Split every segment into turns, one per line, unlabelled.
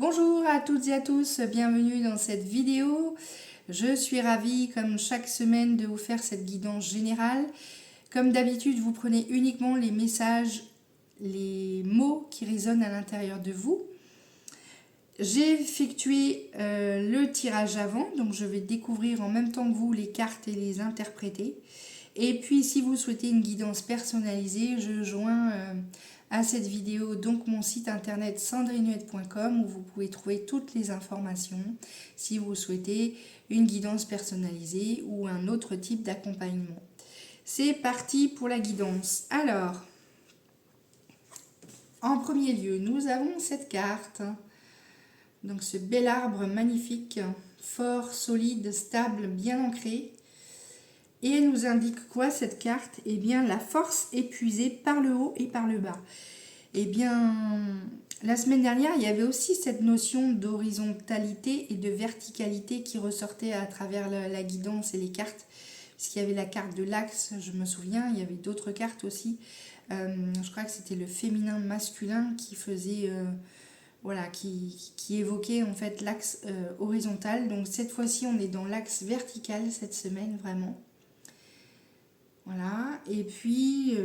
Bonjour à toutes et à tous, bienvenue dans cette vidéo. Je suis ravie, comme chaque semaine, de vous faire cette guidance générale. Comme d'habitude, vous prenez uniquement les messages, les mots qui résonnent à l'intérieur de vous. J'ai effectué le tirage avant, donc je vais découvrir en même temps que vous les cartes et les interpréter. Et puis si vous souhaitez une guidance personnalisée, je joins à cette vidéo donc mon site internet sandrinuette.com où vous pouvez trouver toutes les informations si vous souhaitez une guidance personnalisée ou un autre type d'accompagnement. C'est parti pour la guidance. Alors, en premier lieu, nous avons cette carte. Donc ce bel arbre magnifique, fort, solide, stable, bien ancré. Et elle nous indique quoi cette carte? Eh bien la force épuisée par le haut et par le bas. Eh bien la semaine dernière il y avait aussi cette notion d'horizontalité et de verticalité qui ressortait à travers la guidance et les cartes. Puisqu'il y avait la carte de l'axe, je me souviens, il y avait d'autres cartes aussi. Je crois que c'était le féminin masculin qui faisait... voilà, qui évoquait en fait l'axe horizontal. Donc cette fois-ci, on est dans l'axe vertical cette semaine, vraiment. Voilà, et puis,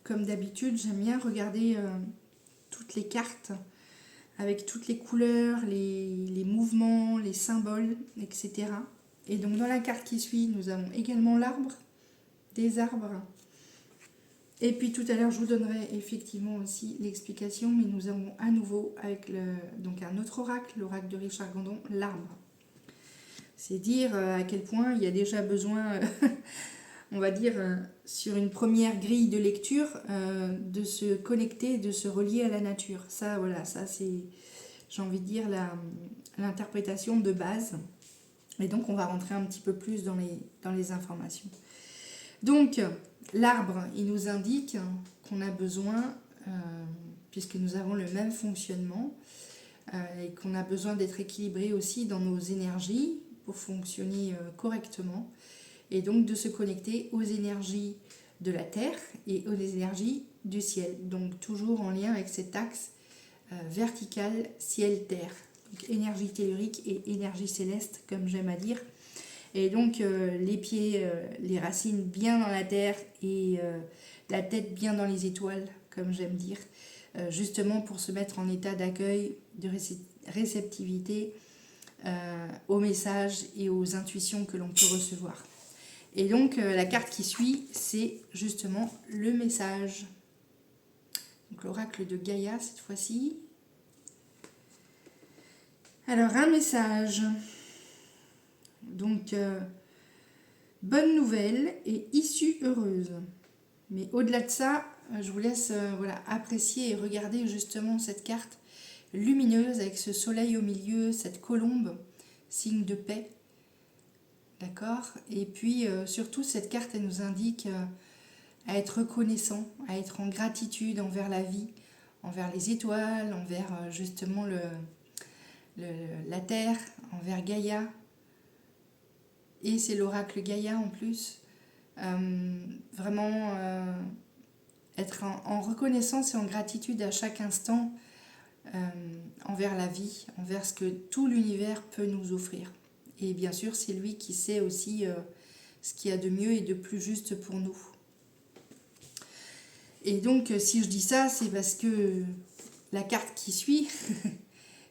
comme d'habitude, j'aime bien regarder toutes les cartes avec toutes les couleurs, les mouvements, les symboles, etc. Et donc dans la carte qui suit, nous avons également l'arbre, des arbres. Et puis tout à l'heure, je vous donnerai effectivement aussi l'explication, mais nous avons à nouveau avec donc un autre oracle, l'oracle de Richard Gandon, l'arbre. C'est dire à quel point il y a déjà besoin, on va dire, sur une première grille de lecture, de se connecter, de se relier à la nature. Ça, voilà, ça c'est, j'ai envie de dire, l'interprétation de base. Et donc on va rentrer un petit peu plus dans les informations. Donc, l'arbre, il nous indique qu'on a besoin, puisque nous avons le même fonctionnement, et qu'on a besoin d'être équilibré aussi dans nos énergies pour fonctionner correctement, et donc de se connecter aux énergies de la Terre et aux énergies du ciel. Donc toujours en lien avec cet axe vertical ciel-terre. Donc énergie tellurique et énergie céleste, comme j'aime à dire. Et donc les pieds, les racines bien dans la terre et la tête bien dans les étoiles, comme j'aime dire, justement pour se mettre en état d'accueil, de réceptivité aux messages et aux intuitions que l'on peut recevoir. Et donc la carte qui suit, c'est justement le message. Donc l'oracle de Gaïa cette fois-ci. Alors un message. Donc, bonne nouvelle et issue heureuse. Mais au-delà de ça, je vous laisse voilà, apprécier et regarder justement cette carte lumineuse avec ce soleil au milieu, cette colombe, signe de paix. D'accord? Et puis, surtout, cette carte, elle nous indique à être reconnaissant, à être en gratitude envers la vie, envers les étoiles, envers justement la terre, envers Gaïa. Et c'est l'oracle Gaïa en plus. Vraiment être en reconnaissance et en gratitude à chaque instant envers la vie, envers ce que tout l'univers peut nous offrir. Et bien sûr, c'est lui qui sait aussi ce qu'il y a de mieux et de plus juste pour nous. Et donc, si je dis ça, c'est parce que la carte qui suit,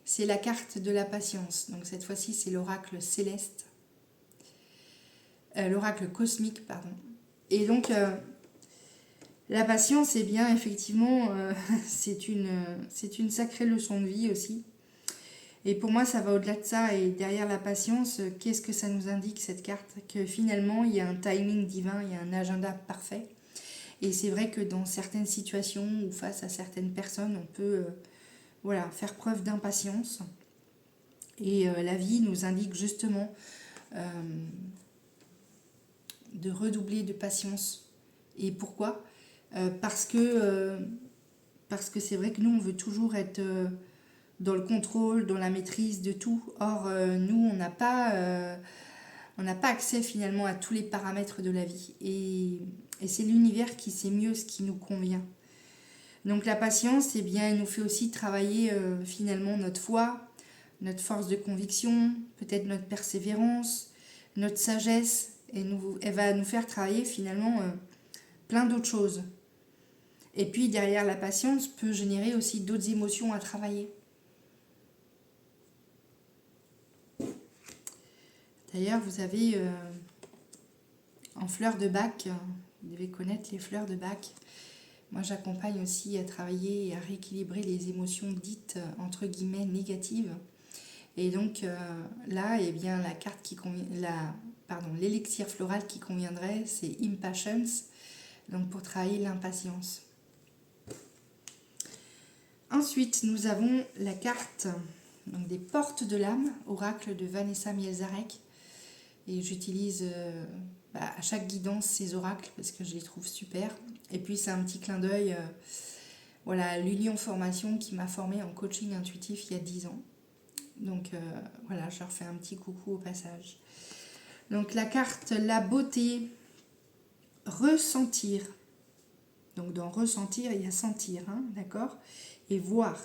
c'est la carte de la patience. Donc cette fois-ci, c'est l'oracle céleste. L'oracle cosmique, pardon. Et donc, la patience, eh bien, effectivement, c'est une sacrée leçon de vie aussi. Et pour moi, ça va au-delà de ça. Et derrière la patience, qu'est-ce que ça nous indique, cette carte? Que finalement, il y a un timing divin, il y a un agenda parfait. Et c'est vrai que dans certaines situations ou face à certaines personnes, on peut voilà, faire preuve d'impatience. Et la vie nous indique justement de redoubler de patience. Et pourquoi? Parce que c'est vrai que nous, on veut toujours être dans le contrôle, dans la maîtrise de tout. Or, nous, on n'a pas accès finalement à tous les paramètres de la vie. Et c'est l'univers qui sait mieux ce qui nous convient. Donc la patience, eh bien, elle nous fait aussi travailler finalement notre foi, notre force de conviction, peut-être notre persévérance, notre sagesse. Et elle va nous faire travailler finalement plein d'autres choses. Et puis derrière la patience peut générer aussi d'autres émotions à travailler. D'ailleurs, vous avez en fleurs de Bach, vous devez connaître les fleurs de Bach. Moi, j'accompagne aussi à travailler et à rééquilibrer les émotions dites entre guillemets négatives. Et donc là, eh bien, la carte qui convient, l'élixir floral qui conviendrait, c'est Impatience, donc pour travailler l'impatience. Ensuite, nous avons la carte donc, des portes de l'âme, oracle de Vanessa Mielzarek. Et j'utilise à chaque guidance ces oracles parce que je les trouve super. Et puis c'est un petit clin d'œil voilà, l'Union Formation qui m'a formée en coaching intuitif il y a 10 ans. Donc voilà, je leur fais un petit coucou au passage. Donc la carte la beauté, ressentir. Donc dans ressentir, il y a sentir, hein, d'accord, et voir.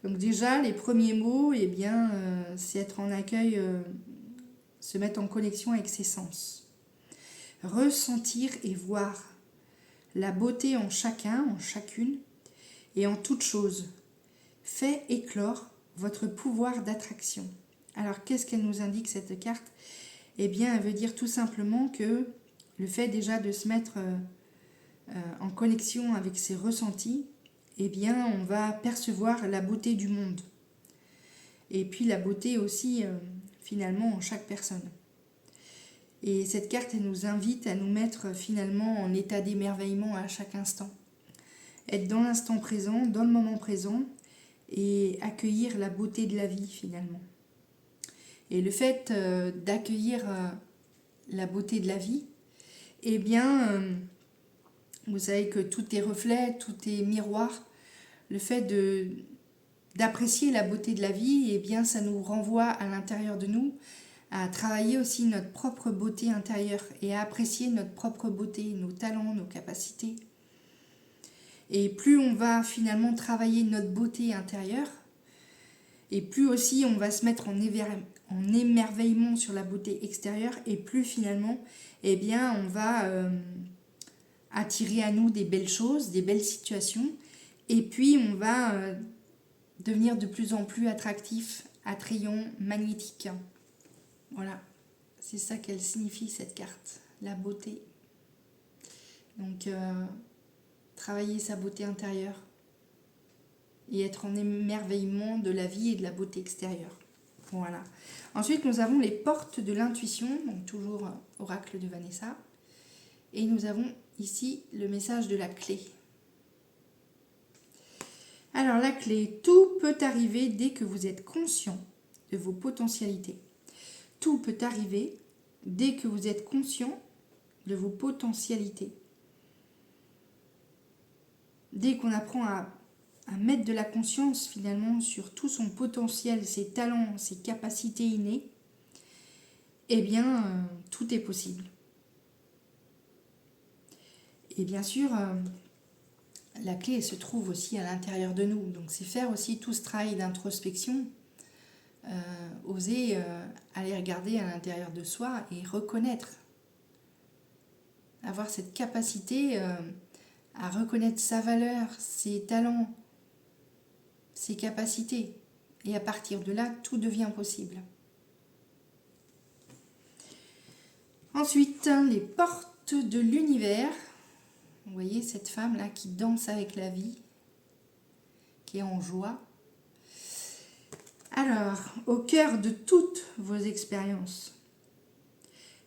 Donc déjà, les premiers mots, eh bien, c'est être en accueil, se mettre en connexion avec ses sens. Ressentir et voir la beauté en chacun, en chacune, et en toute chose. Fait éclore votre pouvoir d'attraction. Alors, qu'est-ce qu'elle nous indique, cette carte? Eh bien, elle veut dire tout simplement que le fait déjà de se mettre en connexion avec ses ressentis, eh bien, on va percevoir la beauté du monde. Et puis la beauté aussi, finalement, en chaque personne. Et cette carte, elle nous invite à nous mettre finalement en état d'émerveillement à chaque instant. Être dans l'instant présent, dans le moment présent, et accueillir la beauté de la vie finalement. Et le fait d'accueillir la beauté de la vie, eh bien, vous savez que tout est reflet, tout est miroir. Le fait d'apprécier la beauté de la vie, eh bien, ça nous renvoie à l'intérieur de nous, à travailler aussi notre propre beauté intérieure et à apprécier notre propre beauté, nos talents, nos capacités. Et plus on va finalement travailler notre beauté intérieure, et plus aussi on va se mettre en émerveillement sur la beauté extérieure, et plus finalement, eh bien, on va attirer à nous des belles choses, des belles situations, et puis on va devenir de plus en plus attractif, attrayant, magnétique. Voilà, c'est ça qu'elle signifie, cette carte, la beauté. Donc, travailler sa beauté intérieure et être en émerveillement de la vie et de la beauté extérieure. Voilà. Ensuite, nous avons les portes de l'intuition, donc toujours oracle de Vanessa. Et nous avons ici le message de la clé. Alors, la clé, tout peut arriver dès que vous êtes conscient de vos potentialités. Tout peut arriver dès que vous êtes conscient de vos potentialités. Dès qu'on apprend à mettre de la conscience finalement sur tout son potentiel, ses talents, ses capacités innées, eh bien, tout est possible. Et bien sûr, la clé se trouve aussi à l'intérieur de nous. Donc c'est faire aussi tout ce travail d'introspection, oser aller regarder à l'intérieur de soi et reconnaître. Avoir cette capacité à reconnaître sa valeur, ses talents, ses capacités. Et à partir de là, tout devient possible. Ensuite, les portes de l'univers. Vous voyez cette femme-là qui danse avec la vie, qui est en joie. Alors, au cœur de toutes vos expériences,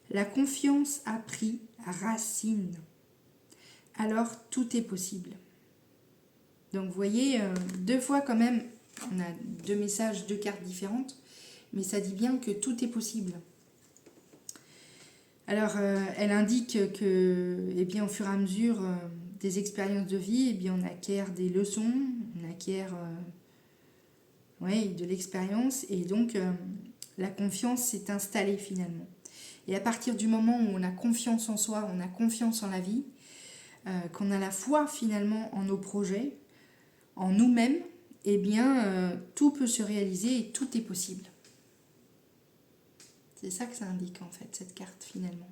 la confiance a pris racine. Alors, tout est possible. Donc, vous voyez, deux fois quand même, on a deux messages, deux cartes différentes, mais ça dit bien que tout est possible. Alors, elle indique que, eh bien, au fur et à mesure des expériences de vie, eh bien, on acquiert des leçons, on acquiert de l'expérience, et donc la confiance s'est installée finalement. Et à partir du moment où on a confiance en soi, on a confiance en la vie, qu'on a la foi finalement en nos projets, en nous-mêmes, eh bien, tout peut se réaliser et tout est possible. C'est ça que ça indique en fait, cette carte finalement.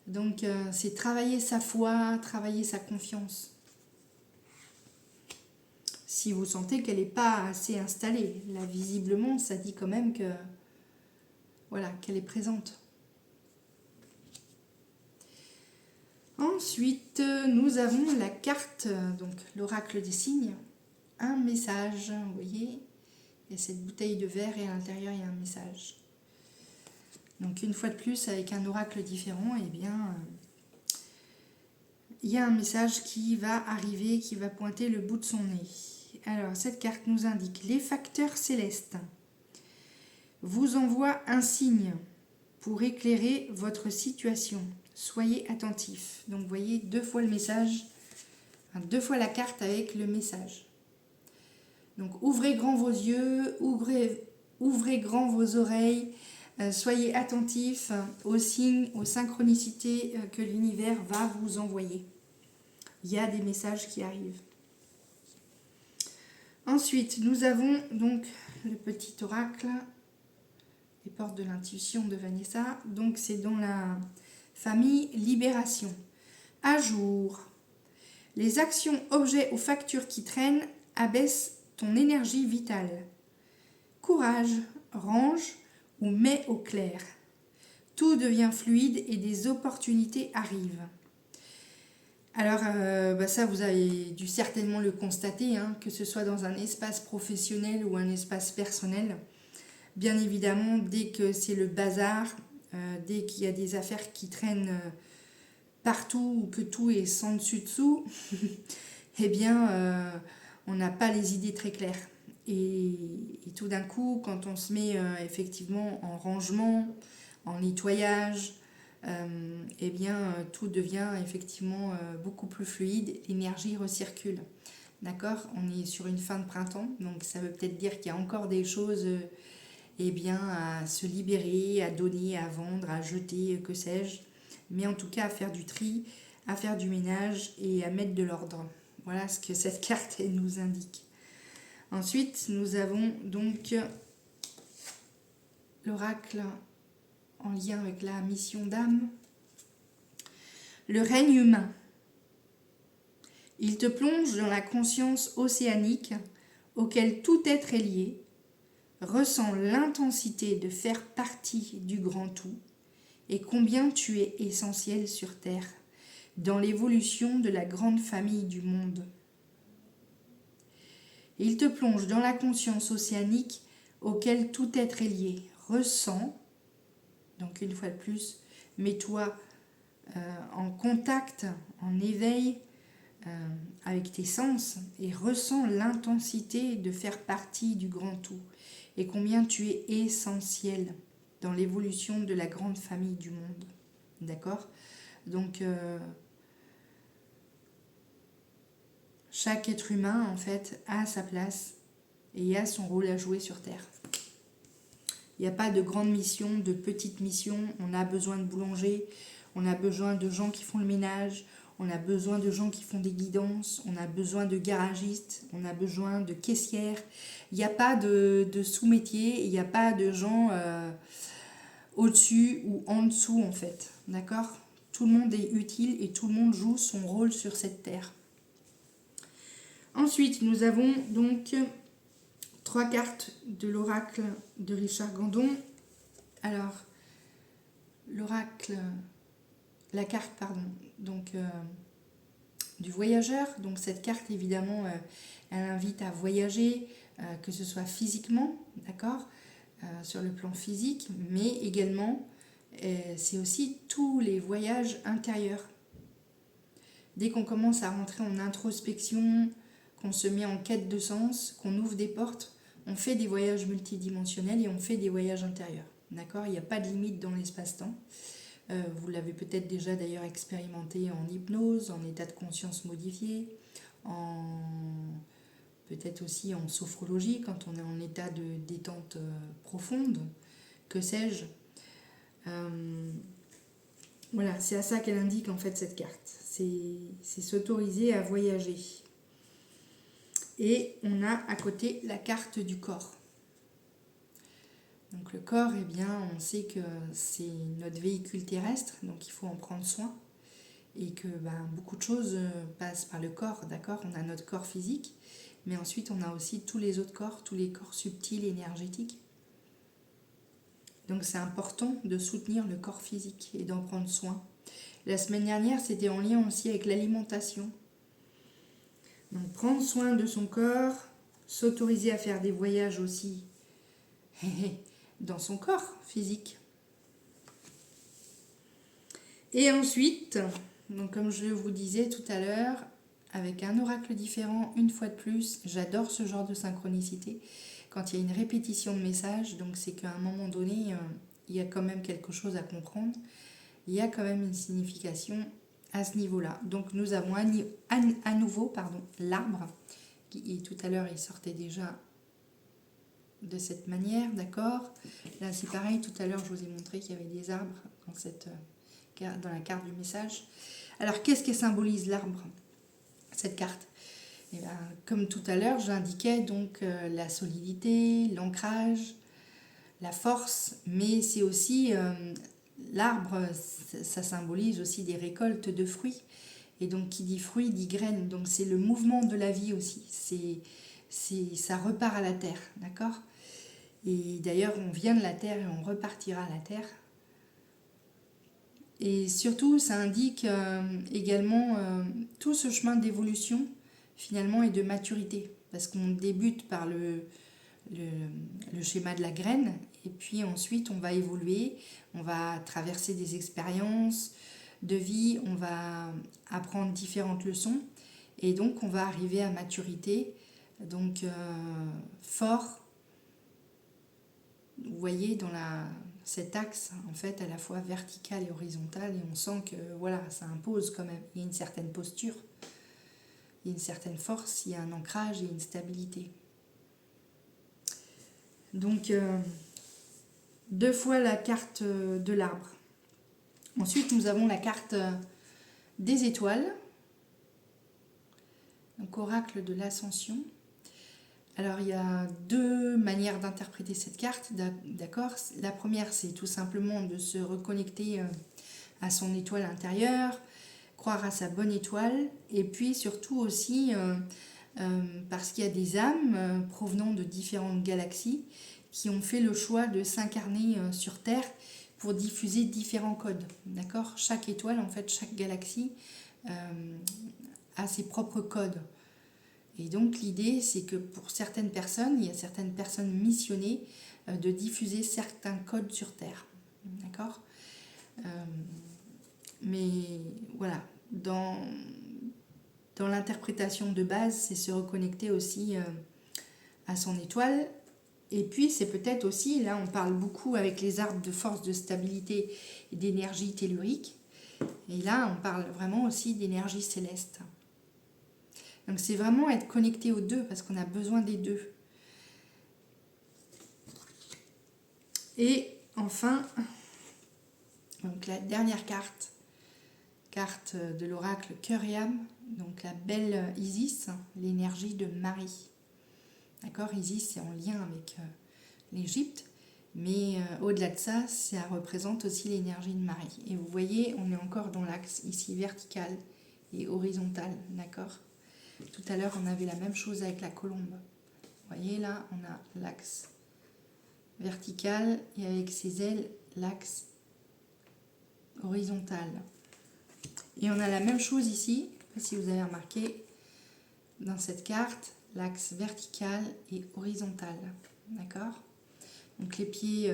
Donc, c'est travailler sa foi, travailler sa confiance. Si vous sentez qu'elle n'est pas assez installée, là visiblement, ça dit quand même que, voilà, qu'elle est présente. Ensuite, nous avons la carte, donc l'oracle des signes, un message, vous voyez, il y a cette bouteille de verre et à l'intérieur il y a un message. Donc une fois de plus, avec un oracle différent, eh bien, il y a un message qui va arriver, qui va pointer le bout de son nez. Alors, cette carte nous indique les facteurs célestes vous envoient un signe pour éclairer votre situation. Soyez attentifs. Donc, vous voyez, 2 fois le message, 2 fois la carte avec le message. Donc, ouvrez grand vos yeux, ouvrez grand vos oreilles, soyez attentifs aux signes, aux synchronicités que l'univers va vous envoyer. Il y a des messages qui arrivent. Ensuite, nous avons donc le petit oracle, les portes de l'intuition de Vanessa. Donc, c'est dans la famille Libération. À jour, les actions, objets ou factures qui traînent abaissent ton énergie vitale. Courage, range ou mets au clair. Tout devient fluide et des opportunités arrivent. Alors, ça, vous avez dû certainement le constater, hein, que ce soit dans un espace professionnel ou un espace personnel. Bien évidemment, dès que c'est le bazar, dès qu'il y a des affaires qui traînent partout ou que tout est sans dessus-dessous, eh bien, on n'a pas les idées très claires. Et tout d'un coup, quand on se met effectivement en rangement, en nettoyage, eh bien, tout devient effectivement beaucoup plus fluide, l'énergie recircule. D'accord ? On est sur une fin de printemps, donc ça veut peut-être dire qu'il y a encore des choses eh bien, à se libérer, à donner, à vendre, à jeter, que sais-je. Mais en tout cas, à faire du tri, à faire du ménage et à mettre de l'ordre. Voilà ce que cette carte nous indique. Ensuite, nous avons donc l'oracle en lien avec la mission d'âme. Le règne humain. Il te plonge dans la conscience océanique auquel tout être est lié, ressent l'intensité de faire partie du grand tout et combien tu es essentiel sur Terre dans l'évolution de la grande famille du monde. Il te plonge dans la conscience océanique auquel tout être est lié, ressent, donc une fois de plus, mets-toi en contact, en éveil avec tes sens et ressens l'intensité de faire partie du grand tout et combien tu es essentiel dans l'évolution de la grande famille du monde. D'accord ? Donc, chaque être humain, en fait, a sa place et a son rôle à jouer sur Terre. Il n'y a pas de grande mission, de petite mission. On a besoin de boulangers, on a besoin de gens qui font le ménage, on a besoin de gens qui font des guidances, on a besoin de garagistes, on a besoin de caissières. Il n'y a pas de sous-métier, il n'y a pas de gens au-dessus ou en dessous, en fait. D'accord ? Tout le monde est utile et tout le monde joue son rôle sur cette terre. Ensuite, nous avons donc 3 cartes de l'oracle de Richard Gandon. Alors, la carte, donc du voyageur. Donc cette carte, évidemment, elle invite à voyager, que ce soit physiquement, d'accord, sur le plan physique, mais également, c'est aussi tous les voyages intérieurs. Dès qu'on commence à rentrer en introspection, qu'on se met en quête de sens, qu'on ouvre des portes, on fait des voyages multidimensionnels et on fait des voyages intérieurs. D'accord ? Il n'y a pas de limite dans l'espace-temps. Vous l'avez peut-être déjà d'ailleurs expérimenté en hypnose, en état de conscience modifié, peut-être aussi en sophrologie quand on est en état de détente profonde, que sais-je. Voilà, c'est à ça qu'elle indique en fait cette carte. C'est s'autoriser à voyager. Et on a à côté la carte du corps. Donc le corps, eh bien, on sait que c'est notre véhicule terrestre, donc il faut en prendre soin. Et que beaucoup de choses passent par le corps, d'accord? On a notre corps physique, mais ensuite on a aussi tous les autres corps, tous les corps subtils, énergétiques. Donc c'est important de soutenir le corps physique et d'en prendre soin. La semaine dernière, c'était en lien aussi avec l'alimentation. Donc prendre soin de son corps, s'autoriser à faire des voyages aussi dans son corps physique. Et ensuite, donc comme je vous disais tout à l'heure, avec un oracle différent, une fois de plus, j'adore ce genre de synchronicité. Quand il y a une répétition de messages, donc c'est qu'à un moment donné, il y a quand même quelque chose à comprendre. Il y a quand même une signification à ce niveau-là. Donc nous avons à nouveau l'arbre, qui tout à l'heure il sortait déjà de cette manière, d'accord? Là c'est pareil, tout à l'heure je vous ai montré qu'il y avait des arbres dans la carte du message. Alors qu'est-ce que symbolise l'arbre, cette carte? Et comme tout à l'heure j'indiquais donc la solidité, l'ancrage, la force, mais c'est aussi l'arbre, ça symbolise aussi des récoltes de fruits. Et donc qui dit fruits dit graines, donc c'est le mouvement de la vie aussi, ça repart à la terre, d'accord? Et d'ailleurs on vient de la terre et on repartira à la terre. Et surtout ça indique également tout ce chemin d'évolution finalement et de maturité, parce qu'on débute par le schéma de la graine, et puis ensuite on va évoluer, on va traverser des expériences de vie, on va apprendre différentes leçons, et donc on va arriver à maturité, donc fort, vous voyez, dans cet axe en fait à la fois vertical et horizontal, et on sent que voilà, ça impose quand même, il y a une certaine posture, il y a une certaine force, il y a un ancrage et une stabilité. Donc, 2 fois la carte de l'arbre. Ensuite, nous avons la carte des étoiles. Donc, oracle de l'ascension. Alors, il y a 2 manières d'interpréter cette carte, d'accord? La première, c'est tout simplement de se reconnecter à son étoile intérieure, croire à sa bonne étoile, et puis surtout aussi parce qu'il y a des âmes provenant de différentes galaxies qui ont fait le choix de s'incarner sur Terre pour diffuser différents codes. D'accord? Chaque étoile, en fait, chaque galaxie a ses propres codes. Et donc l'idée, c'est que pour certaines personnes, il y a certaines personnes missionnées de diffuser certains codes sur Terre. D'accord? Mais voilà, dans l'interprétation de base, c'est se reconnecter aussi à son étoile. Et puis c'est peut-être aussi, là on parle beaucoup avec les arbres de force, de stabilité et d'énergie tellurique. Et là on parle vraiment aussi d'énergie céleste. Donc c'est vraiment être connecté aux deux, parce qu'on a besoin des deux. Et enfin, donc la dernière carte de l'oracle Cœur et âme, donc la belle Isis, l'énergie de Marie. D'accord, Isis c'est en lien avec l'Égypte, mais au-delà de ça, ça représente aussi l'énergie de Marie. Et vous voyez, on est encore dans l'axe ici vertical et horizontal, d'accord? Tout à l'heure, on avait la même chose avec la colombe. Vous voyez là, on a l'axe vertical et avec ses ailes, l'axe horizontal. Et on a la même chose ici, je ne sais pas si vous avez remarqué, dans cette carte, l'axe vertical et horizontal. D'accord? Donc les pieds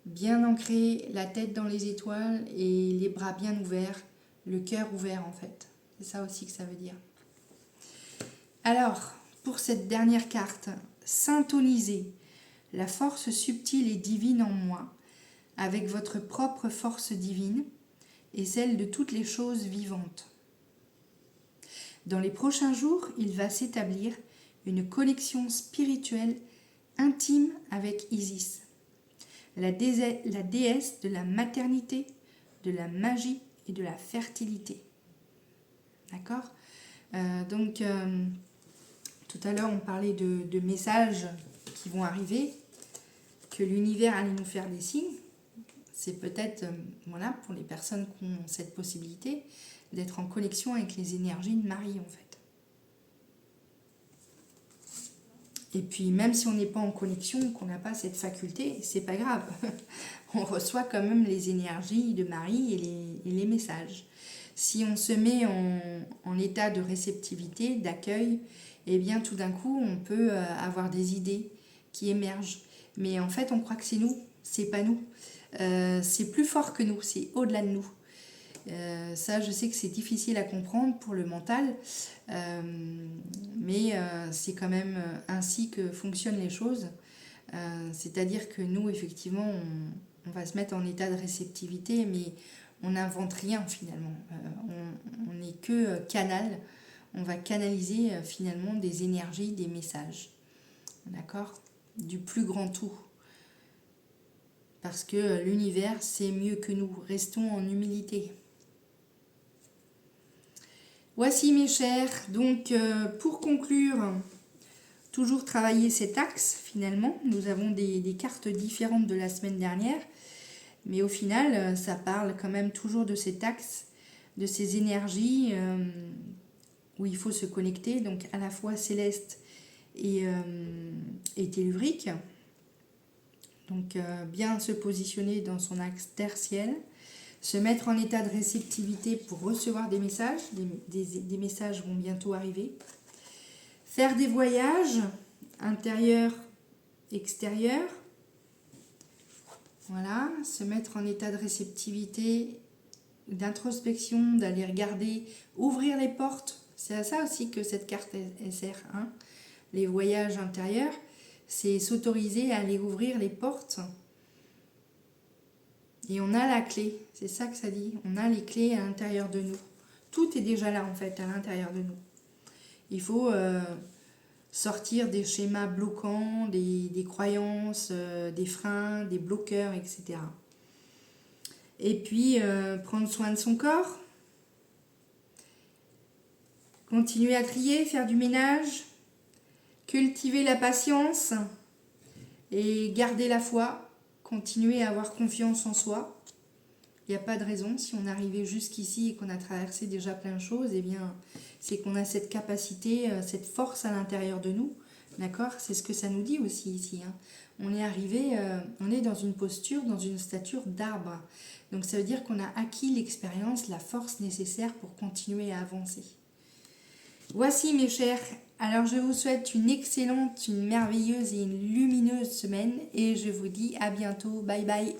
bien ancrés, la tête dans les étoiles et les bras bien ouverts, le cœur ouvert en fait. C'est ça aussi que ça veut dire. Alors, pour cette dernière carte, syntonisez la force subtile et divine en moi avec votre propre force divine et celle de toutes les choses vivantes. Dans les prochains jours, il va s'établir une connexion spirituelle intime avec Isis, la déesse de la maternité, de la magie et de la fertilité. D'accord ? Donc, Tout à l'heure, on parlait de messages qui vont arriver, que l'univers allait nous faire des signes. C'est peut-être, voilà, pour les personnes qui ont cette possibilité, d'être en connexion avec les énergies de Marie, en fait. Et puis, même si on n'est pas en connexion, qu'on n'a pas cette faculté, c'est pas grave. On reçoit quand même les énergies de Marie et les messages. Si on se met en état de réceptivité, d'accueil, eh bien, tout d'un coup, on peut avoir des idées qui émergent. Mais en fait, on croit que c'est nous, c'est pas nous. C'est plus fort que nous, c'est au-delà de nous. Ça, je sais que c'est difficile à comprendre pour le mental, mais c'est quand même ainsi que fonctionnent les choses. C'est-à-dire que nous, effectivement, on va se mettre en état de réceptivité, mais on n'invente rien finalement. On n'est que canal. On va canaliser finalement des énergies, des messages. D'accord ? Du plus grand tout. Parce que l'univers, c'est mieux que nous. Restons en humilité. Voici mes chers, donc pour conclure, toujours travailler cet axe finalement. Nous avons des cartes différentes de la semaine dernière, mais au final, ça parle quand même toujours de cet axe, de ces énergies où il faut se connecter, donc à la fois céleste et tellurique. Donc bien se positionner dans son axe terre-ciel. Se mettre en état de réceptivité pour recevoir des messages. Des messages vont bientôt arriver. Faire des voyages intérieurs, extérieurs. Voilà. Se mettre en état de réceptivité, d'introspection, d'aller regarder, ouvrir les portes. C'est à ça aussi que cette carte elle sert. Hein. Les voyages intérieurs, c'est s'autoriser à aller ouvrir les portes. Et on a la clé, c'est ça que ça dit. On a les clés à l'intérieur de nous. Tout est déjà là en fait, à l'intérieur de nous. Il faut sortir des schémas bloquants, des croyances, des freins, des bloqueurs, etc. Et puis, prendre soin de son corps. Continuer à trier, faire du ménage. Cultiver la patience. Et garder la foi. Continuer à avoir confiance en soi. Il n'y a pas de raison, si on est arrivé jusqu'ici et qu'on a traversé déjà plein de choses, eh bien, c'est qu'on a cette capacité, cette force à l'intérieur de nous. D'accord ? C'est ce que ça nous dit aussi ici. Hein. On est arrivé, on est dans une posture, dans une stature d'arbre. Donc ça veut dire qu'on a acquis l'expérience, la force nécessaire pour continuer à avancer. Voici mes chers, alors je vous souhaite une excellente, une merveilleuse et une lumineuse semaine et je vous dis à bientôt, bye bye.